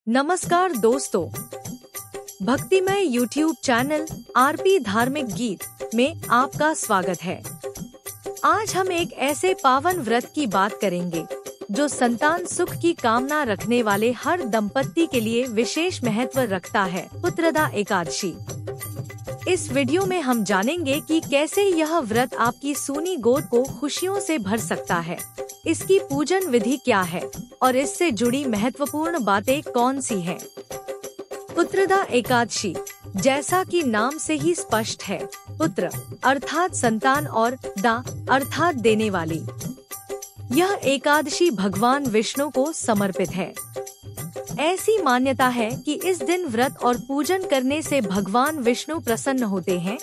नमस्कार दोस्तों, भक्तिमय YouTube चैनल आरपी धार्मिक गीत में आपका स्वागत है। आज हम एक ऐसे पावन व्रत की बात करेंगे जो संतान सुख की कामना रखने वाले हर दंपत्ति के लिए विशेष महत्व रखता है, पुत्रदा एकादशी। इस वीडियो में हम जानेंगे कि कैसे यह व्रत आपकी सूनी गोद को खुशियों से भर सकता है, इसकी पूजन विधि क्या है और इससे जुड़ी महत्वपूर्ण बातें कौन सी हैं। पुत्रदा एकादशी, जैसा कि नाम से ही स्पष्ट है, पुत्र अर्थात संतान और दा अर्थात देने वाली। यह एकादशी भगवान विष्णु को समर्पित है। ऐसी मान्यता है कि इस दिन व्रत और पूजन करने से भगवान विष्णु प्रसन्न होते हैं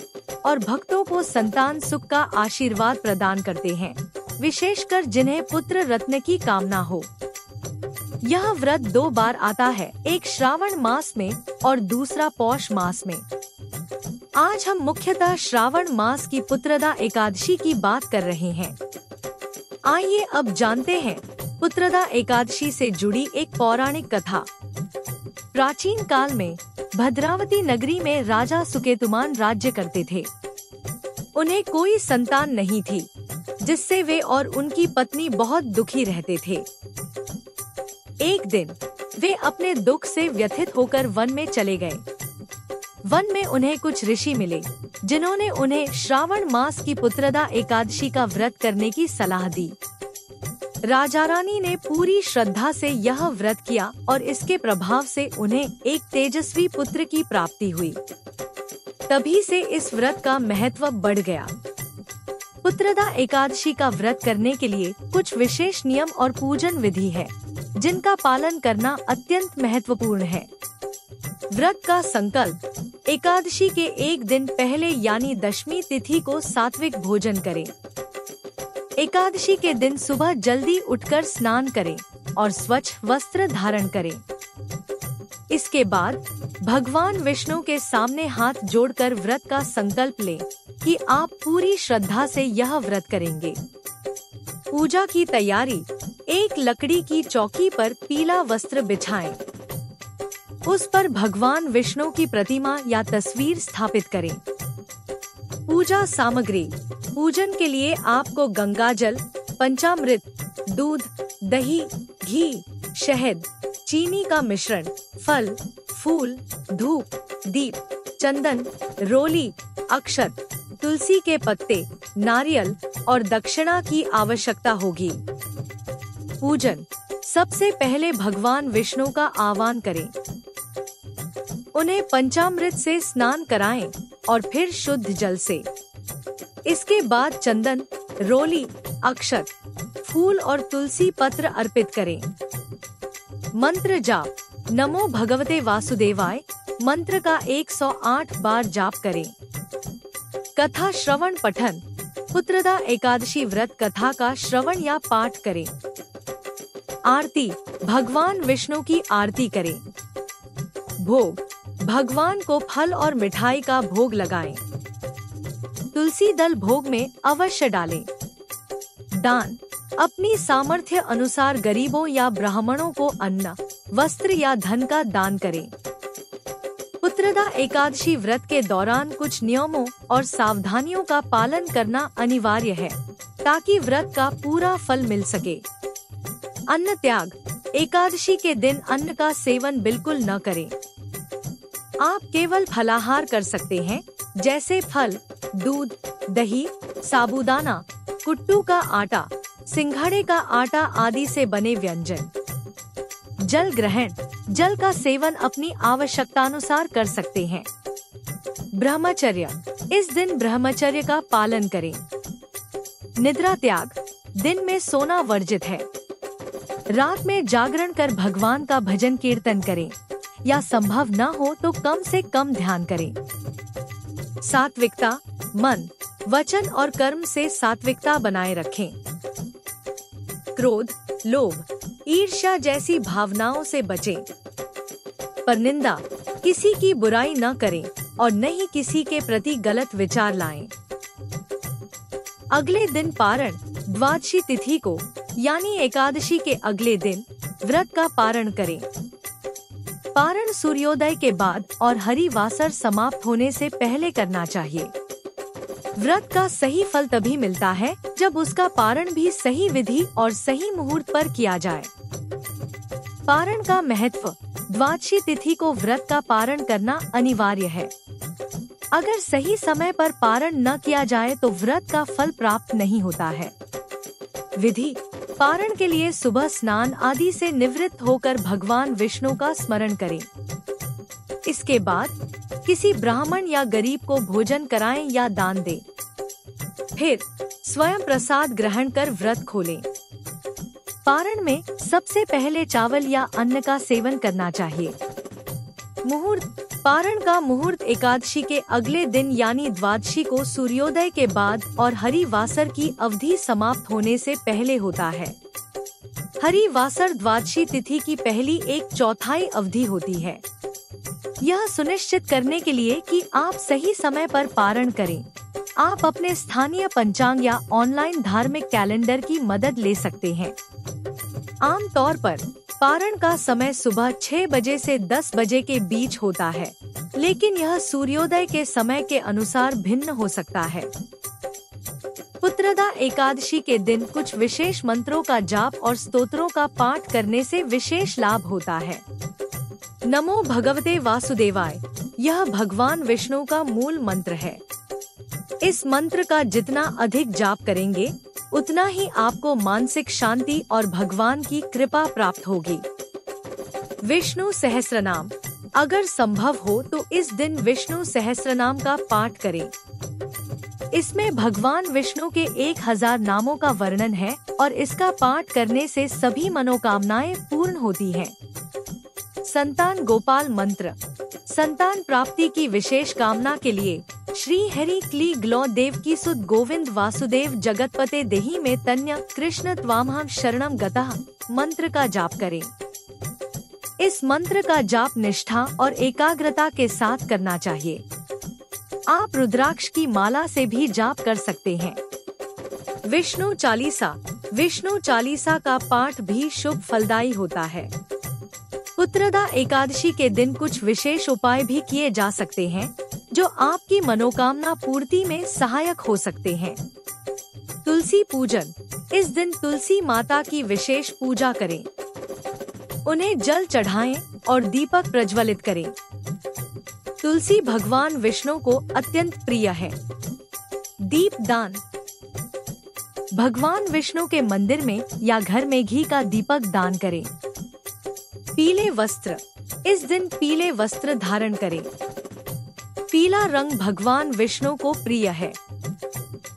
और भक्तों को संतान सुख का आशीर्वाद प्रदान करते हैं, विशेषकर जिन्हें पुत्र रत्न की कामना हो। यह व्रत 2 बार आता है, एक श्रावण मास में और दूसरा पौष मास में। आज हम मुख्यतः श्रावण मास की पुत्रदा एकादशी की बात कर रहे हैं। आइए अब जानते हैं पुत्रदा एकादशी से जुड़ी एक पौराणिक कथा। प्राचीन काल में भद्रावती नगरी में राजा सुकेतुमान राज्य करते थे। उन्हें कोई संतान नहीं थी, जिससे वे और उनकी पत्नी बहुत दुखी रहते थे। एक दिन वे अपने दुख से व्यथित होकर वन में चले गए। वन में उन्हें कुछ ऋषि मिले, जिन्होंने उन्हें श्रावण मास की पुत्रदा एकादशी का व्रत करने की सलाह दी। राजा रानी ने पूरी श्रद्धा से यह व्रत किया और इसके प्रभाव से उन्हें एक तेजस्वी पुत्र की प्राप्ति हुई। तभी से इस व्रत का महत्व बढ़ गया। पुत्रदा एकादशी का व्रत करने के लिए कुछ विशेष नियम और पूजन विधि है, जिनका पालन करना अत्यंत महत्वपूर्ण है। व्रत का संकल्प: एकादशी के एक दिन पहले यानी दशमी तिथि को सात्विक भोजन करें। एकादशी के दिन सुबह जल्दी उठकर स्नान करें और स्वच्छ वस्त्र धारण करें। इसके बाद भगवान विष्णु के सामने हाथ जोड़कर व्रत का संकल्प लें कि आप पूरी श्रद्धा से यह व्रत करेंगे। पूजा की तैयारी: एक लकड़ी की चौकी पर पीला वस्त्र बिछाएं। उस पर भगवान विष्णु की प्रतिमा या तस्वीर स्थापित करें। पूजा सामग्री: पूजन के लिए आपको गंगाजल, पंचामृत, दूध, दही, घी, शहद, चीनी का मिश्रण, फल, फूल, धूप, दीप, चंदन, रोली, अक्षत, तुलसी के पत्ते, नारियल और दक्षिणा की आवश्यकता होगी। पूजन: सबसे पहले भगवान विष्णु का आह्वान करें। उन्हें पंचामृत से स्नान कराएं और फिर शुद्ध जल से। इसके बाद चंदन, रोली, अक्षत, फूल और तुलसी पत्र अर्पित करें। मंत्र जाप: नमो भगवते वासुदेवाय मंत्र का 108 बार जाप करें। कथा श्रवण पठन: पुत्रदा एकादशी व्रत कथा का श्रवण या पाठ करें। आरती: भगवान विष्णु की आरती करें। भोग: भगवान को फल और मिठाई का भोग लगाएं। तुलसी दल भोग में अवश्य डालें। दान: अपनी सामर्थ्य अनुसार गरीबों या ब्राह्मणों को अन्न, वस्त्र या धन का दान करें। पुत्रदा एकादशी व्रत के दौरान कुछ नियमों और सावधानियों का पालन करना अनिवार्य है, ताकि व्रत का पूरा फल मिल सके। अन्न त्याग: एकादशी के दिन अन्न का सेवन बिल्कुल न करें। आप केवल फलाहार कर सकते हैं, जैसे फल, दूध, दही, साबूदाना, कुट्टू का आटा, सिंघाड़े का आटा आदि से बने व्यंजन। जल ग्रहण: जल का सेवन अपनी आवश्यकतानुसार कर सकते हैं। ब्रह्मचर्य: इस दिन ब्रह्मचर्य का पालन करें। निद्रा त्याग: दिन में सोना वर्जित है। रात में जागरण कर भगवान का भजन कीर्तन करें, या संभव न हो तो कम से कम ध्यान करें। सात्विकता: मन, वचन और कर्म से सात्विकता बनाए रखें। क्रोध, लोभ, ईर्ष्या जैसी भावनाओं से बचें। परनिंदा: किसी की बुराई न करें और न ही किसी के प्रति गलत विचार लाएं। अगले दिन पारण: द्वादशी तिथि को यानी एकादशी के अगले दिन व्रत का पारण करें। पारण सूर्योदय के बाद और हरिवासर समाप्त होने से पहले करना चाहिए। व्रत का सही फल तभी मिलता है जब उसका पारण भी सही विधि और सही मुहूर्त पर किया जाए। पारण का महत्व। द्वादशी तिथि को व्रत का पारण करना अनिवार्य है। अगर सही समय पर पारण न किया जाए तो व्रत का फल प्राप्त नहीं होता है। विधि। पारण के लिए सुबह स्नान आदि से निवृत्त होकर भगवान विष्णु का स्मरण करें। इसके बाद किसी ब्राह्मण या गरीब को भोजन कराएं या दान दें। फिर स्वयं प्रसाद ग्रहण कर व्रत खोलें। पारण में सबसे पहले चावल या अन्न का सेवन करना चाहिए। मुहूर्त। पारण का मुहूर्त एकादशी के अगले दिन यानी द्वादशी को सूर्योदय के बाद और हरिवासर की अवधि समाप्त होने से पहले होता है। हरिवासर द्वादशी तिथि की पहली 1/4 अवधि होती है। यह सुनिश्चित करने के लिए कि आप सही समय पर पारण करें, आप अपने स्थानीय पंचांग या ऑनलाइन धार्मिक कैलेंडर की मदद ले सकते हैं। आम तौर पर पारण का समय सुबह 6 बजे से 10 बजे के बीच होता है, लेकिन यह सूर्योदय के समय के अनुसार भिन्न हो सकता है। पुत्रदा एकादशी के दिन कुछ विशेष मंत्रों का जाप और स्तोत्रों का पाठ करने से विशेष लाभ होता है। नमो भगवते वासुदेवाय, यह भगवान विष्णु का मूल मंत्र है। इस मंत्र का जितना अधिक जाप करेंगे उतना ही आपको मानसिक शांति और भगवान की कृपा प्राप्त होगी। विष्णु सहस्त्रनाम। अगर संभव हो तो इस दिन विष्णु सहस्त्रनाम का पाठ करें। इसमें भगवान विष्णु के 1000 नामों का वर्णन है और इसका पाठ करने से सभी मनोकामनाएं पूर्ण होती हैं। संतान गोपाल मंत्र। संतान प्राप्ति की विशेष कामना के लिए श्री हरि क्ली ग्लौ देवकी सुत गोविंद वासुदेव जगतपते देहि में तन्य कृष्ण त्वामहं शरणं गतः मंत्र का जाप करें। इस मंत्र का जाप निष्ठा और एकाग्रता के साथ करना चाहिए। आप रुद्राक्ष की माला से भी जाप कर सकते हैं। विष्णु चालीसा। विष्णु चालीसा का पाठ भी शुभ फलदायी होता है। पुत्रदा एकादशी के दिन कुछ विशेष उपाय भी किए जा सकते हैं जो आपकी मनोकामना पूर्ति में सहायक हो सकते हैं। तुलसी पूजन। इस दिन तुलसी माता की विशेष पूजा करें, उन्हें जल चढ़ाएं और दीपक प्रज्वलित करें। तुलसी भगवान विष्णु को अत्यंत प्रिय है। दीप दान। भगवान विष्णु के मंदिर में या घर में घी का दीपक दान करें। पीले वस्त्र। इस दिन पीले वस्त्र धारण करें। पीला रंग भगवान विष्णु को प्रिय है।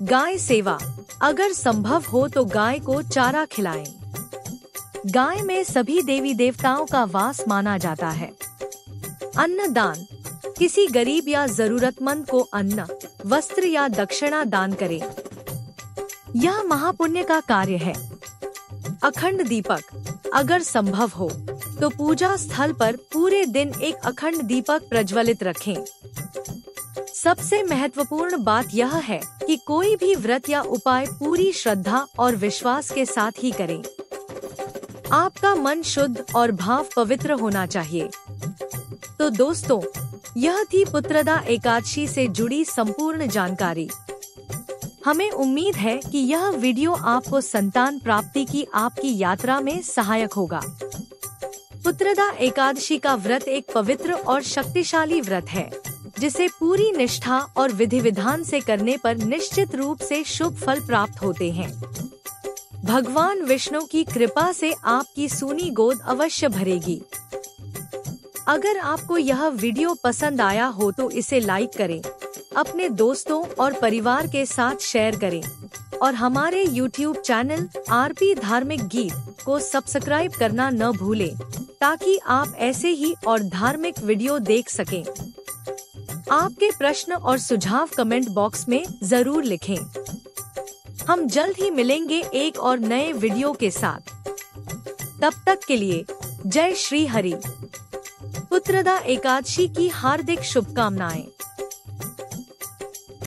गाय सेवा। अगर संभव हो तो गाय को चारा खिलाएं। गाय में सभी देवी देवताओं का वास माना जाता है। अन्न दान। किसी गरीब या जरूरतमंद को अन्न, वस्त्र या दक्षिणा दान करें। यह महापुण्य का कार्य है। अखंड दीपक। अगर संभव हो तो पूजा स्थल पर पूरे दिन एक अखंड दीपक प्रज्वलित रखें। सबसे महत्वपूर्ण बात यह है कि कोई भी व्रत या उपाय पूरी श्रद्धा और विश्वास के साथ ही करें। आपका मन शुद्ध और भाव पवित्र होना चाहिए। तो दोस्तों, यह थी पुत्रदा एकादशी से जुड़ी संपूर्ण जानकारी। हमें उम्मीद है कि यह वीडियो आपको संतान प्राप्ति की आपकी यात्रा में सहायक होगा। पुत्रदा एकादशी का व्रत एक पवित्र और शक्तिशाली व्रत है, जिसे पूरी निष्ठा और विधि विधान से करने पर निश्चित रूप से शुभ फल प्राप्त होते हैं। भगवान विष्णु की कृपा से आपकी सूनी गोद अवश्य भरेगी। अगर आपको यह वीडियो पसंद आया हो तो इसे लाइक करें, अपने दोस्तों और परिवार के साथ शेयर करें और हमारे YouTube चैनल आरपी धार्मिक गीत को सब्सक्राइब करना न भूलें, ताकि आप ऐसे ही और धार्मिक वीडियो देख सकें। आपके प्रश्न और सुझाव कमेंट बॉक्स में जरूर लिखें। हम जल्द ही मिलेंगे एक और नए वीडियो के साथ। तब तक के लिए जय श्री हरि। पुत्रदा एकादशी की हार्दिक शुभकामनाएं।